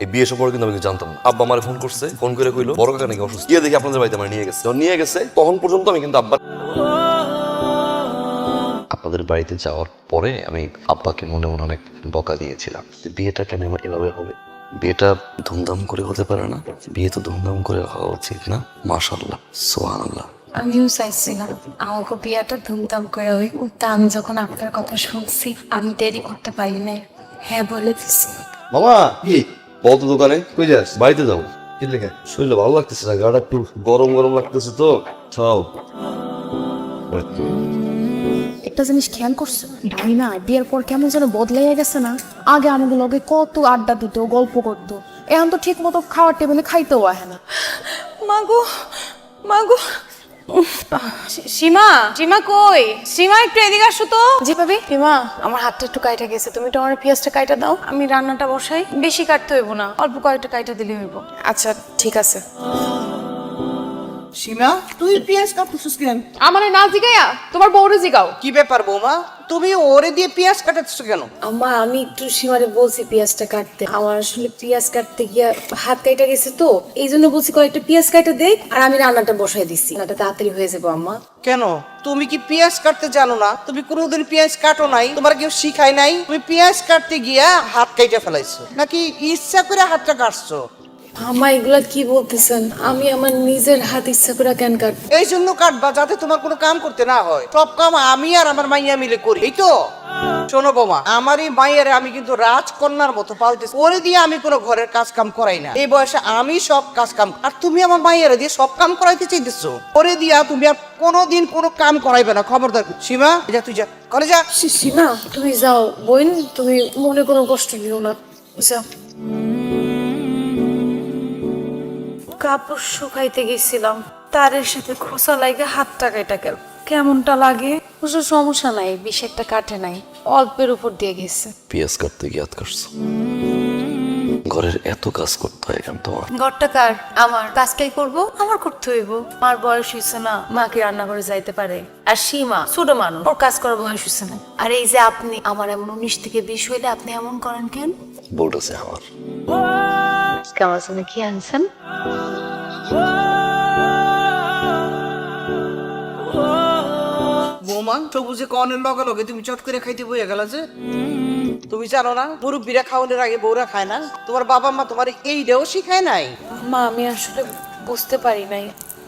এই বিয়ে সম্পর্কে কিন্তু আমি জানতাম না। আব্বা আমার ফোন করছে, ফোন করে কইলো বড় কাকা নাকি অসুস্থ, গিয়ে দেখি আপনাদের বাড়িতে আমার নিয়ে গেছে। যখন নিয়ে গেছে তখন পর্যন্ত আমি কিন্তু আপনাদের বাড়িতে যাওয়ার পরে আমি আব্বাকে মনে মনে অনেক বকা দিয়েছিলাম, বিয়েটা কেন এভাবে হবে, বিয়েটা ধুমধাম করে হতে পারে না, বিয়ে তো ধুমধাম করে হওয়া উচিত না। মাশাআল্লাহ, সুবহানাল্লাহ। আমিও চাইছিলাম আমাকে বিয়েটা ধুমধাম করে হই, তা আমি যখন আপনার কথা শুনছি আমি দেরি করতে পারি নাই, হ্যাঁ বলে দিছি। মামা কি বল তো, দোকানে কই যাস? বাড়িতে যাও। কি লেখা? শরীরটা ভালো লাগতেছে না, গাটা একটু গরম গরম লাগতেছে তো। চাও একটা জিনিস খেয়াল করছো, ভাই না বিয়ের পর কেমন যেন বদলাইয়া গেছে না? আগে আমাদের লগে কত আড্ডা দিত, গল্প করতো, এখন তো ঠিক মতো খাওয়ার টেবিলে খাইতেও আহে না। মাগো মাগো, সীমা সীমা কই? সীমা একটু এদিকে আসো তো। জি ভাবি। সীমা আমার হাতটা একটু কাইটা গেছে, তুমি তো আমার পেঁয়াজটা কাইটা দাও, আমি রান্নাটা বসাই। বেশি কাটতে হইব না, অল্প কয়েকটা কাইটা দিলে হইব। আচ্ছা ঠিক আছে। সীমা, তুই পেঁয়াজ কাটতেছিস কেন? আমারে না জিগাইয়া তোমার বউরে জিগাও। কি ব্যাপার বৌমা, তুমি ওরে দিয়ে পেঁয়াজ কাটাচ্ছ কেন? আম্মা আমি একটু সীমারে বলছি পেঁয়াজটা কাটতে, আমার আসলে পেঁয়াজ কাটতে গিয়া হাত কাইটা গেছে তো, এই জন্য বলছি কয়েকটা পেঁয়াজ কাটা দেখ, আর আমি রান্নাটা বসাই দিচ্ছি, রান্নাটা তাড়াতাড়ি হয়ে যাবো। আম্মা কেন, তুমি কি পেঁয়াজ কাটতে জানো না? তুমি কোনোদিন পেঁয়াজ কাটো নাই, তোমার কেউ শিখায় নাই? তুমি পেঁয়াজ কাটতে গিয়া হাত কাইটা ফেলাইছো নাকি ইচ্ছা করে হাতটা কাটছো? আম্মা এগুলা কি বলতেছেন? আমি আমার নিজের হাত ইচ্ছা করে কেন কাট? এই জন্য কাটবা যাতে তোমার কোনো কাম করতে না হয়। সব কাম আমি আর আমার মাইয়া মিলে করি, এই তো। শোনো বৌমা, আমার এই মাইয়ারে আমি কিন্তু রাজকন্যার মতো পালতেছি, ওরে দিয়ে আমি কোনো ঘরের কাজ কাম করাই না। এই বয়সে আমি সব কাজ কাম, আর তুমি আমার মাইয়ারে দিয়ে সব কাম করাইতে চাইতেছো। ওরে দিয়া তুমি আর কোনোদিন কোনো কাম করাইবে না, খবরদার। সীমা যা, তুই যা, করে যা। সীমা তুমি যাও বোন, তুমি মনে কোনো কষ্ট নিও না, যাও। কাপড় শুকাইতে গেছিলাম, তারের সাথে খোসা লাগে হাতটা কেটে গেল। কেমনটা লাগে? অবশ্য সমস্যা নাই, বেশি একটা কাটে নাই, অল্পের উপর দিয়ে গেছে। পেঁয়াজ কাটতে গিয়ে হাত কাটছো, ঘরের এত কাজ করতে হয় কেন তোমার? ঘরটা কার? আমার। কাজটাই করব, আমার করতে হইব। মার বয়স হয়েছে না, মাকে রান্না করে যাইতে পারে। আর সীমা ছোট মানুষ, ওর কাজ করার বয়স হয়েছে না। আর এই যে আপনি, আমার এমন 19 থেকে 20 হইলে আপনি এমন করেন কেন? বোর্ড আছে আমার। কেমন আছেন? কি আনছেন? বৌমা, সবুজে কনের লগে লগে তুমি চট করে খাইতে বইয়া গেলা যে। তুমি জানো না মুরব্বীরা খাওয়ানোর আগে বউরা খায় না? তোমার বাবা মা তোমার এইটাও শিখায় নাই? মা আমি আসলে বুঝতে পারি নাই।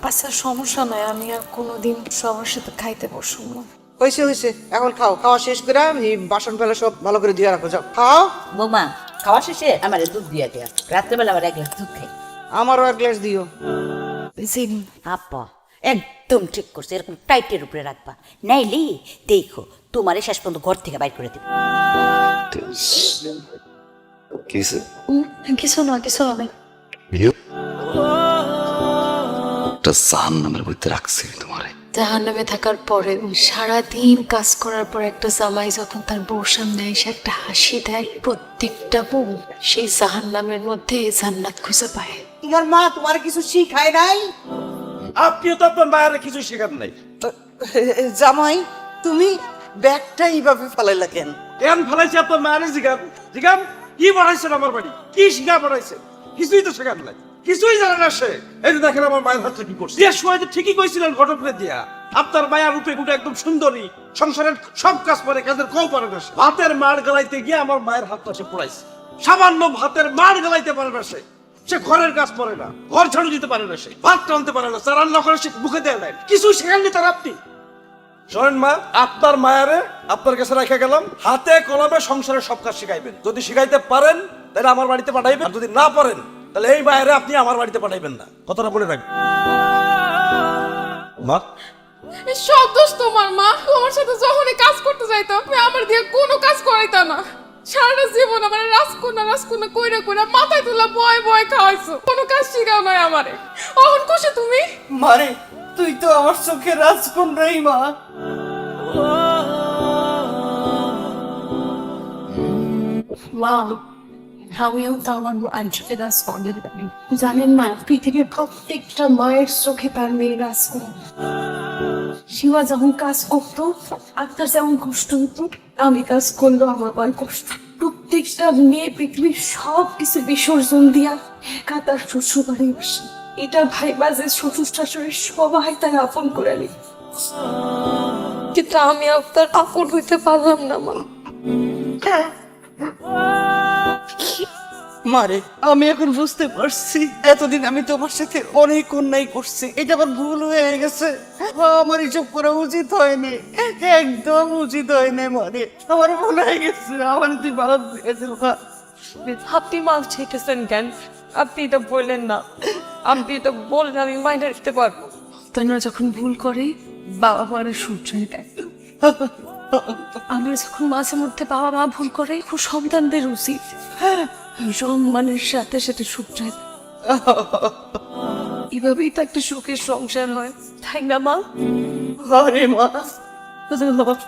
আচ্ছা সমস্যা নাই, আমি আর কোনোদিন সবার সাথে খাইতে বসবো না। হয়েছে হয়েছে, এখন খাও। খাওয়া শেষ করে এই বাসন ফেলা সব ভালো করে দিয়ে রাখো, যাও খাও। বৌমা, খাওয়া শেষে আমার দুধ দিয়ে দেয়া, রাত্রেবেলা আবার 1 গ্লাস দুধ খাই। আমারও 1 গ্লাস দিও। আপা একদম ঠিক করছে, এরকম টাইটের উপরে রাখবা, নাইলে দেখো তোমার শেষ পর্যন্ত ঘর থেকে বাইর করে দেবে। কিসে? কিছু না, কিছু না। একটা জাহান্নামের মধ্যে রাখছি তোমারে। জাহান্নামে থাকার পরে সারাদিন কাজ করার পর একটা জামাই যখন তার বউর সামনে এসে একটা হাসি দেয়, প্রত্যেকটা বউ সেই জাহান্নামের মধ্যে জান্নাত খুঁজে পায়। তোমার মা তোমার কিছু শিখায় নাই? আপনিও তো আপনার মায়ের কিছু শেখান নাই। জামাই, তুমি ব্যাগটা এইভাবে ফেলাইলা কেন? কেন ফেলাইছে আপনার মায়ের? জিগান জিগান, কি বাড়াইছেন আমার বাড়ি? কি শিখা বাড়াইছেন? কিছুই তো শেখান নাই, কিছুই জানে না সে। এই যে দেখেন আমার মায়ের হাতটা কি করছে। বিয়ের সময় তো ঠিকই কইছিলেন ঘটকরে দিয়া, আপনার মায়ের রূপে গুটে একদম সুন্দরী, সংসারের সব কাজ করে, কাজের কম পারে না সে। ভাতের মার গালাইতে গিয়ে আমার মায়ের হাতটা সে পড়াইছে। সামান্য ভাতের মার গালাইতে পারে না সে। সে ঘরের কাজ পারে না, ঘর ঝাড়ু দিতে পারে না, সে ভাত টানতে পারে না, তার রান্না করে সে মুখে দেয় নাই, কিছুই শেখাননি তার আপনি। শোনেন মা, আপনার মায়ারে আপনার কাছে রেখে গেলাম, হাতে কলমে সংসারের সব কাজ শিখাইবেন। যদি শিখাইতে পারেন তাহলে আমার বাড়িতে পাঠাইবেন, আর যদি না পারেন তাহলে এই মায়ারে আপনি আমার বাড়িতে পাঠাইবেন না, কথাটা বলে রাখবেন। মা, সব দোষ তোমার। মা তোমার সাথে যখনই কাজ করতে যাইতাম আমার দিয়ে কোনো কাজ করাইতা না। সারাটা জীবন আমার রাজকন্যা রাজকন্যা কইরা কইরা মাথায় তুলা বয় বয় খাওয়াইছো, কোনো কাজ শিখাও নাই আমারে। অহন খুশি তুমি? মারে, তুই তো আমার চোখে রাজকন্যাই মা। মা আমিও তো আমার আঞ্চলিক রাজ করে জানেন মা, পৃথিবীর প্রত্যেকটা মায়ের চোখে তার মেয়ে রাজ করে। শিবা যখন কাজ করতো, আপনার যেমন কষ্ট হতো, আমি কাজ করলেও আমার কষ্ট প্রত্যেকটা মেয়ে পৃথিবীর সব কিছু বিসর্জন দিয়া একা তার শ্বশুর বাড়ি আসে। এটা ভাইবা যে শ্বশুর শাশুড়ি সবাই তাই আপন করে নি, কিন্তু আমি আপনার আপন হইতে পারলাম না মা। মারে, আমি এখন বুঝতে পারছি এতদিন আমি তোমার সাথে অনেক অন্যায় করছি, এটা আমার ভুল হয়ে গেছে। আমার এসব করা উচিত হয়নি, একদম উচিত হয়নি মারে। আমার ভুল হয়ে গেছে, আমার তুই ভালো দিয়েছিল। আপনি মাল চাইতেছেন কেন? আপনি এটা বললেন না, আপনি এটা বললেন আমি মাইনে রাখতে পারবো। তোমরা যখন ভুল করে বাবা মারে শুধরে দেয়, আমরা যখন মাঝে মধ্যে বাবা মা ভুল করে খুব সন্তানদের উচিত সম্মানের সাথে সাথে শুধরে দেয়। এভাবেই তো একটা সুখের সংসার হয়, তাই না মা? আরে মা, ধন্যবাদ।